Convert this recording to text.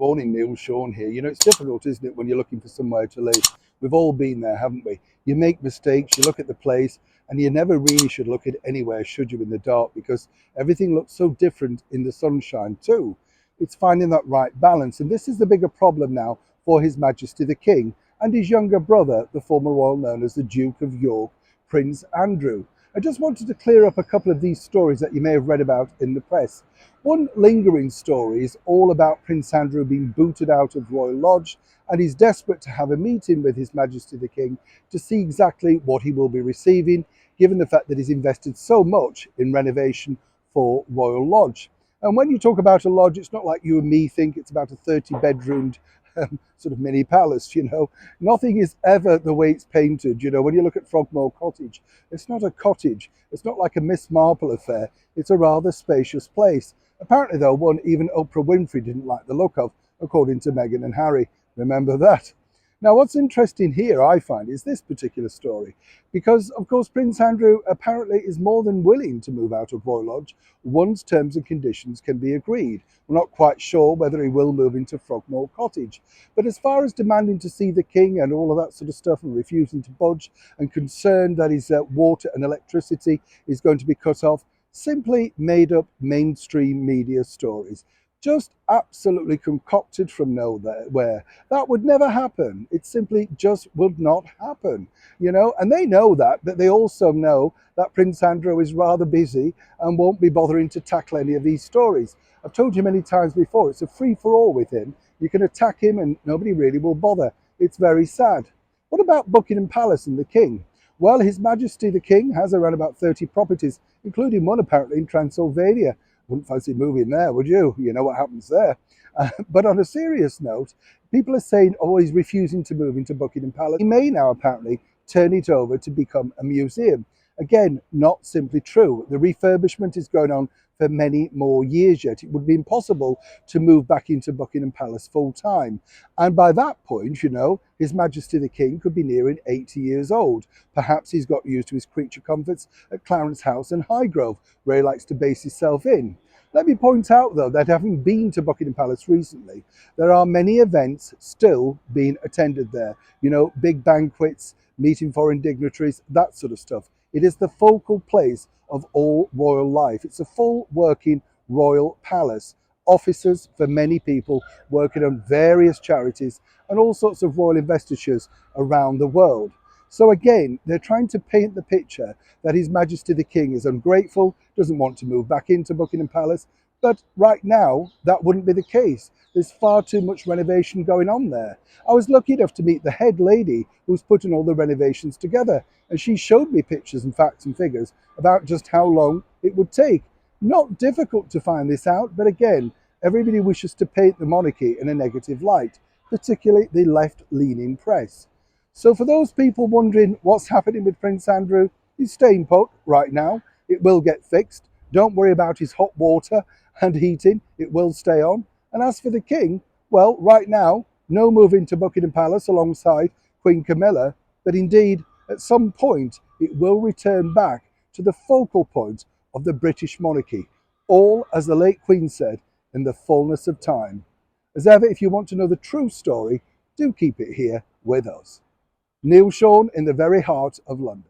Morning, Neil. Sean here. You know, it's difficult, isn't it, when you're looking for somewhere to live? We've all been there, haven't we? You make mistakes, you look at the place, and you never really should look at anywhere, should you, in the dark, because everything looks so different in the sunshine, too. It's finding that right balance. And this is the bigger problem now for His Majesty the King and his younger brother, the former royal known as the Duke of York, Prince Andrew. I just wanted to clear up a couple of these stories that you may have read about in the press. One lingering story is all about Prince Andrew being booted out of Royal Lodge, and he's desperate to have a meeting with His Majesty the King to see exactly what he will be receiving, given the fact that he's invested so much in renovation for Royal Lodge. And when you talk about a lodge, it's not like you and me think it's about a 30-bedroomed sort of mini palace, you know. Nothing is ever the way it's painted, you know. When you look at Frogmore Cottage, it's not a cottage. It's not like a Miss Marple affair. It's a rather spacious place. Apparently, though, one even Oprah Winfrey didn't like the look of, according to Meghan and Harry. Remember that. Now, what's interesting here, I find, is this particular story, because, of course, Prince Andrew apparently is more than willing to move out of Royal Lodge once terms and conditions can be agreed. We're not quite sure whether he will move into Frogmore Cottage. But as far as demanding to see the King and all of that sort of stuff and refusing to budge and concerned that his water and electricity is going to be cut off, simply made up mainstream media stories. Just absolutely concocted from nowhere. That would never happen. It simply just would not happen, you know. And they know that, but they also know that Prince Andrew is rather busy and won't be bothering to tackle any of these stories. I've told you many times before, it's a free-for-all with him. You can attack him and nobody really will bother. It's very sad. What about Buckingham Palace and the King? Well, His Majesty the King has around about 30 properties, including one apparently in Transylvania. Wouldn't fancy moving there, would you? You know what happens there. But on a serious note, people are saying, oh, he's refusing to move into Buckingham Palace. He may now apparently turn it over to become a museum. Again, not simply true. The refurbishment is going on for many more years yet. It would be impossible to move back into Buckingham Palace full time. And by that point, you know, His Majesty the King could be nearing 80 years old. Perhaps he's got used to his creature comforts at Clarence House and Highgrove, where he likes to base himself in. Let me point out, though, that having been to Buckingham Palace recently, there are many events still being attended there. You know, big banquets, meeting foreign dignitaries, that sort of stuff. It is the focal place of all royal life. It's a full working royal palace. Officers for many people working on various charities and all sorts of royal investitures around the world. So again, they're trying to paint the picture that His Majesty the King is ungrateful, doesn't want to move back into Buckingham Palace. But right now, that wouldn't be the case. There's far too much renovation going on there. I was lucky enough to meet the head lady who's putting all the renovations together, and she showed me pictures and facts and figures about just how long it would take. Not difficult to find this out, but again, everybody wishes to paint the monarchy in a negative light, particularly the left-leaning press. So for those people wondering what's happening with Prince Andrew, he's staying put right now. It will get fixed. Don't worry about his hot water and heating. It will stay on. And as for the King, well, right now, no moving to Buckingham Palace alongside Queen Camilla, but indeed, at some point, it will return back to the focal point of the British monarchy. All, as the late Queen said, in the fullness of time. As ever, if you want to know the true story, do keep it here with us. Neil Sean in the very heart of London.